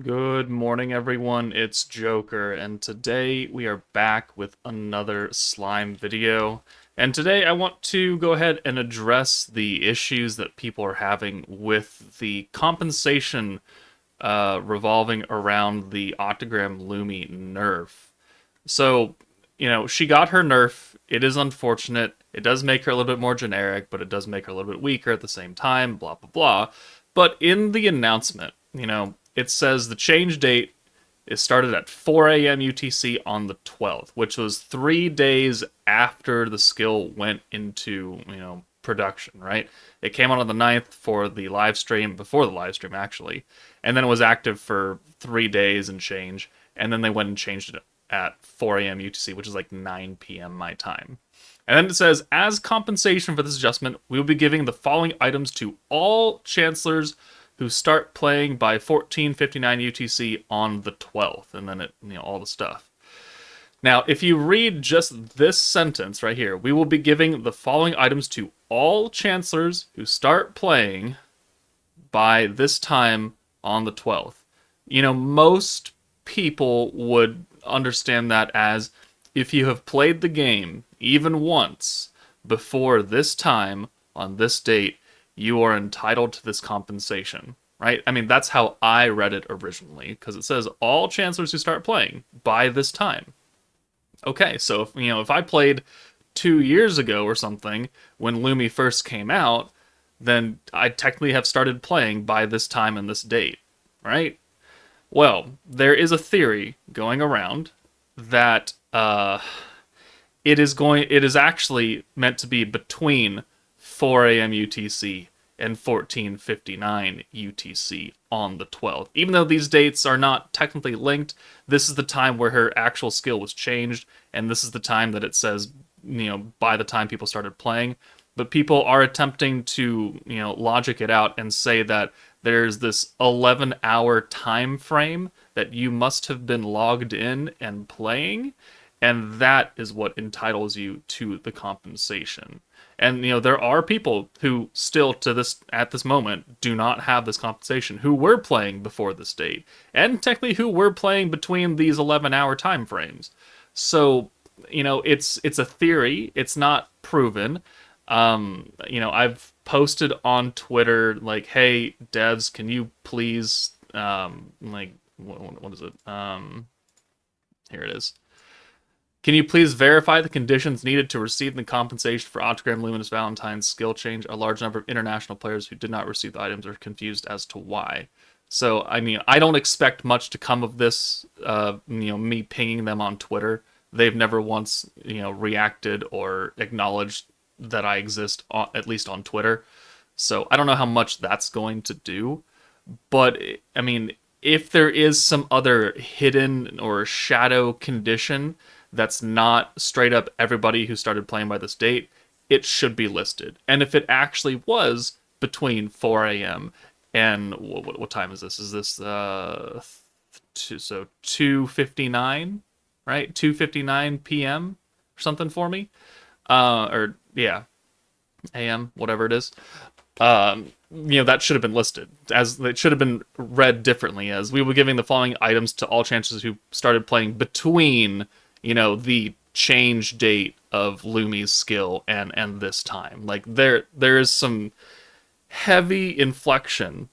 Good morning, everyone. It's Joker, and today we are back with another slime video. And today I want to go ahead and address the issues that people are having with the compensation revolving around the Octagram Lumi nerf. So, she got her nerf. It is unfortunate. It does make her a little bit more generic, but it does make her a little bit weaker at the same time, blah, blah, blah. But in the announcement, it says the change date is started at 4 a.m. UTC on the 12th, which was 3 days after the skill went into, production, right? It came out on the 9th for the live stream, before the live stream, actually. And then it was active for 3 days and change. And then they went and changed it at 4 a.m. UTC, which is like 9 p.m. my time. And then it says, as compensation for this adjustment, we will be giving the following items to all chancellors who start playing by 14:59 UTC on the 12th, and then all the stuff. Now, if you read just this sentence right here, we will be giving the following items to all chancellors who start playing by this time on the 12th. Most people would understand that as if you have played the game even once before this time on this date, you are entitled to this compensation, right? I mean, that's how I read it originally, because it says all chancellors who start playing by this time. Okay, so if I played 2 years ago or something when Lumi first came out, then I technically have started playing by this time and this date, right? Well, there is a theory going around that it is actually meant to be between 4 a.m. UTC and 14:59 UTC on the 12th. Even though these dates are not technically linked, this is the time where her actual skill was changed, and this is the time that it says, by the time people started playing. But people are attempting to, logic it out and say that there's this 11-hour time frame that you must have been logged in and playing, and that is what entitles you to the compensation. And there are people who still at this moment do not have this compensation, who were playing before this date, and technically who were playing between these 11-hour time frames. So it's a theory. It's not proven. I've posted on Twitter like, hey devs, can you please like what is it? Here it is. Can you please verify the conditions needed to receive the compensation for Octagram Luminous Valentine's skill change? A large number of international players who did not receive the items are confused as to why. So, I mean, I don't expect much to come of this, me pinging them on Twitter. They've never once, reacted or acknowledged that I exist, at least on Twitter. So, I don't know how much that's going to do. But, I mean, if there is some other hidden or shadow condition that's not straight up everybody who started playing by this date, it should be listed. And if it actually was between 4 a.m. and what time is this? Is this 2:59, right? 2:59 p.m. or something for me, or yeah, a.m. whatever it is. That should have been listed, as it should have been read differently, as we were giving the following items to all chancellors who started playing between the change date of Lumi's skill and this time. Like there is some heavy inflection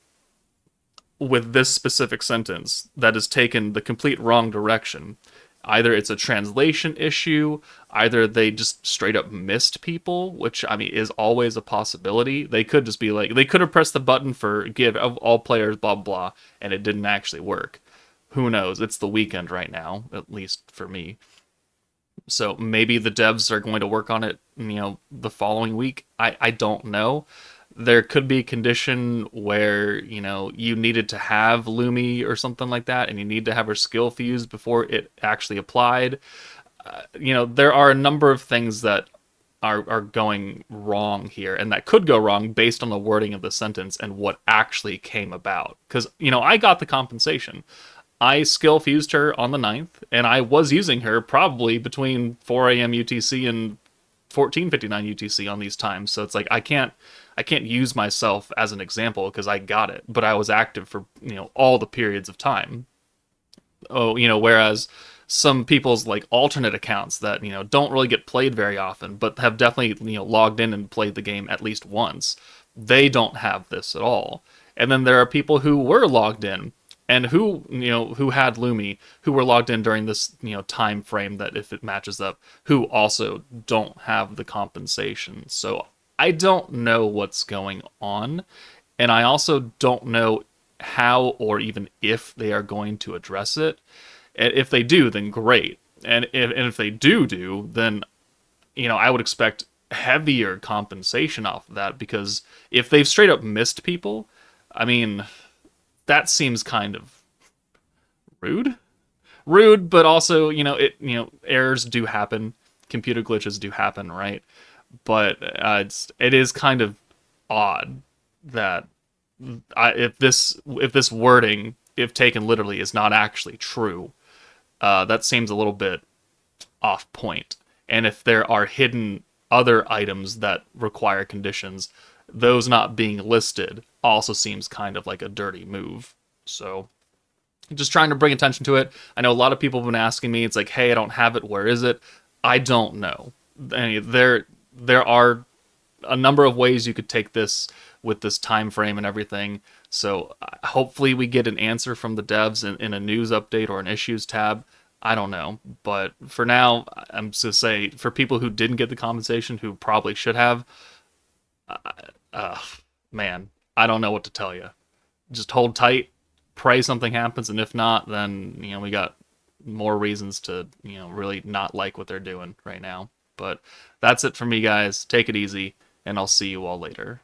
with this specific sentence that has taken the complete wrong direction. Either it's a translation issue, either they just straight up missed people, which I mean is always a possibility. They could just be like, they could have pressed the button for give of all players blah blah and it didn't actually work. Who knows? It's the weekend right now, at least for me. So maybe the devs are going to work on it, the following week. I don't know. There could be a condition where, you needed to have Lumi or something like that, and you need to have her skill fused before it actually applied. There are a number of things that are going wrong here, and that could go wrong based on the wording of the sentence and what actually came about. Because, I got the compensation. I skill fused her on the 9th, and I was using her probably between 4 a.m. UTC and 1459 UTC on these times. So it's like I can't use myself as an example because I got it, but I was active for all the periods of time. Oh, whereas some people's like alternate accounts that don't really get played very often, but have definitely logged in and played the game at least once, they don't have this at all. And then there are people who were logged in and who had Lumi, who were logged in during this time frame that if it matches up, who also don't have the compensation. So I don't know what's going on, and I also don't know how or even if they are going to address it. And if they do, then great. And if they do, then I would expect heavier compensation off of that, because if they've straight up missed people, I mean, that seems kind of rude. Rude, but also, errors do happen, computer glitches do happen, right? But it is kind of odd that if this wording, if taken literally, is not actually true, that seems a little bit off point. And if there are hidden other items that require conditions, those not being listed also seems kind of like a dirty move. So just trying to bring attention to it. I know a lot of people have been asking me, it's like, hey, I don't have it, where is it? I don't know. There are a number of ways you could take this with this time frame and everything. So hopefully we get an answer from the devs in a news update or an issues tab. I don't know. But for now, I'm just going to say, for people who didn't get the compensation, who probably should have, man, I don't know what to tell you. Just hold tight, pray something happens, and if not, then we got more reasons to really not like what they're doing right now. But that's it for me, guys. Take it easy, and I'll see you all later.